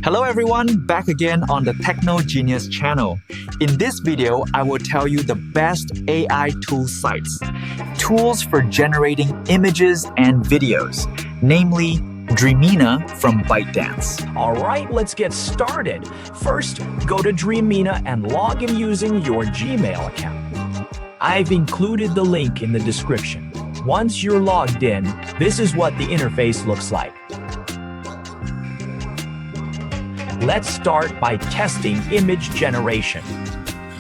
Hello everyone, back again on the Tekno Genius channel. In this video, I will tell you the best AI tool sites, tools for generating images and videos, namely Dreamina from ByteDance. All right, let's get started. First, go to Dreamina and log in using your Gmail account. I've included the link in the description. Once you're logged in, this is what the interface looks like. Let's start by testing image generation.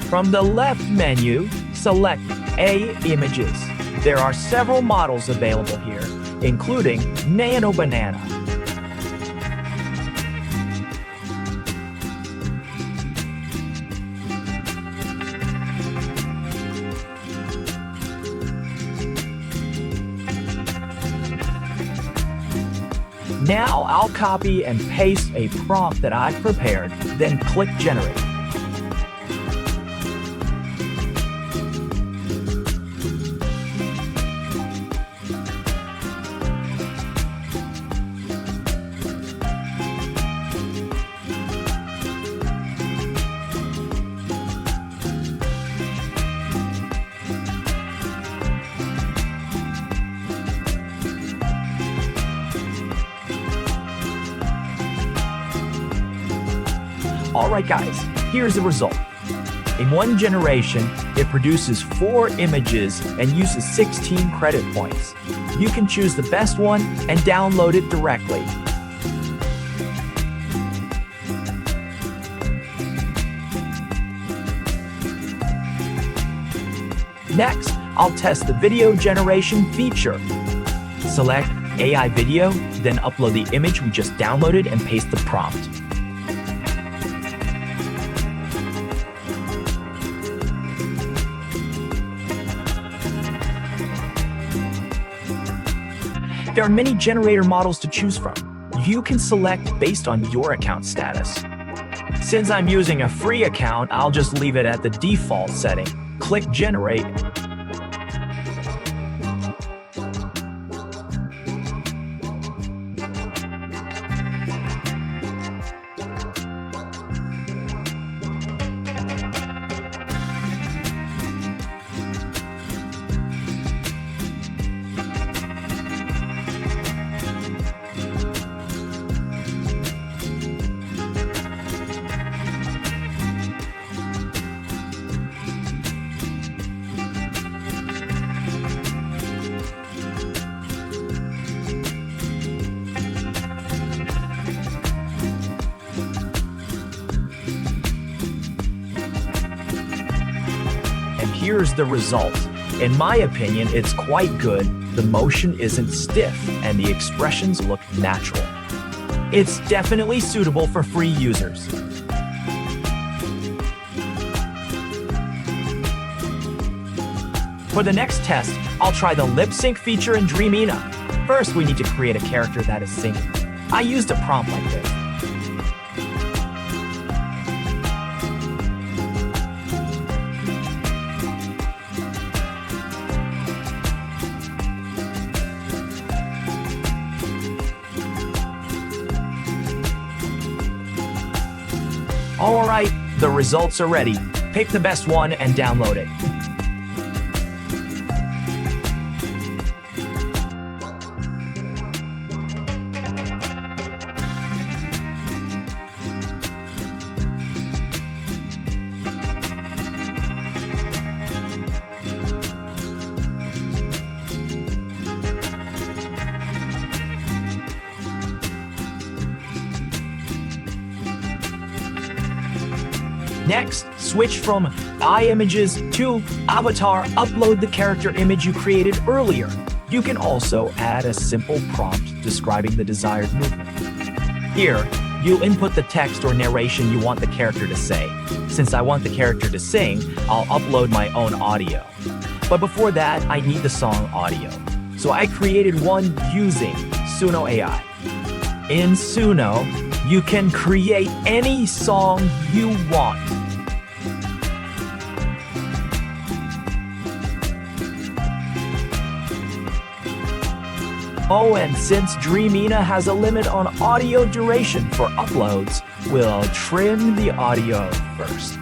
From the left menu, select A Images. There are several models available here, including Nano Banana. Now I'll copy and paste a prompt that I've prepared, then click Generate. Alright guys, here's the result. In one generation, it produces 4 images and uses 16 credit points. You can choose the best one and download it directly. Next, I'll test the video generation feature. Select AI video, then upload the image we just downloaded and paste the prompt. There are many generator models to choose from. You can select based on your account status. Since I'm using a free account, I'll just leave it at the default setting. Click Generate. Here's the result. In my opinion, it's quite good. The motion isn't stiff and the expressions look natural. It's definitely suitable for free users. For the next test, I'll try the lip sync feature in Dreamina. First, we need to create a character that is singing. I used a prompt like this. Alright, the results are ready. Pick the best one and download it. Next, switch from iMages to Avatar, upload the character image you created earlier. You can also add a simple prompt describing the desired movement. Here, you'll input the text or narration you want the character to say. Since I want the character to sing, I'll upload my own audio. But before that, I need the song audio. So I created one using Suno AI. In Suno, you can create any song you want. Oh, and since Dreamina has a limit on audio duration for uploads, we'll trim the audio first.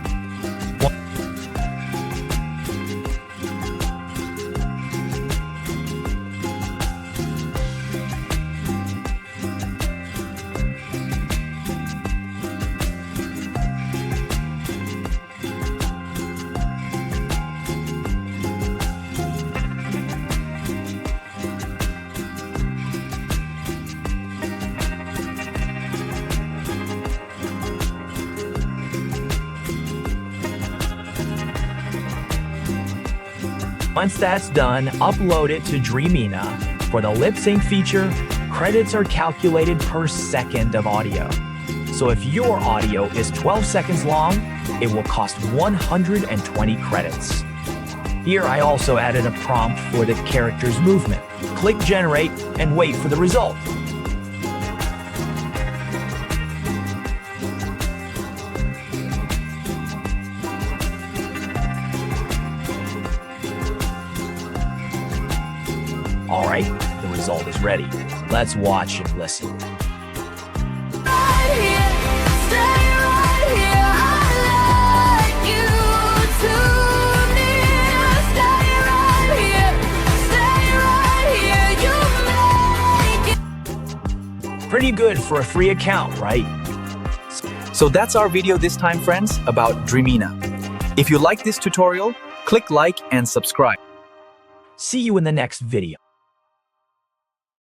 Once that's done, upload it to Dreamina. For the lip sync feature, credits are calculated per second of audio. So if your audio is 12 seconds long, it will cost 120 credits. Here I also added a prompt for the character's movement. Click generate and wait for the result. Alright, the result is ready. Let's watch and listen. Pretty good for a free account, right? So that's our video this time, friends, about Dreamina. If you like this tutorial, click like and subscribe. See you in the next video.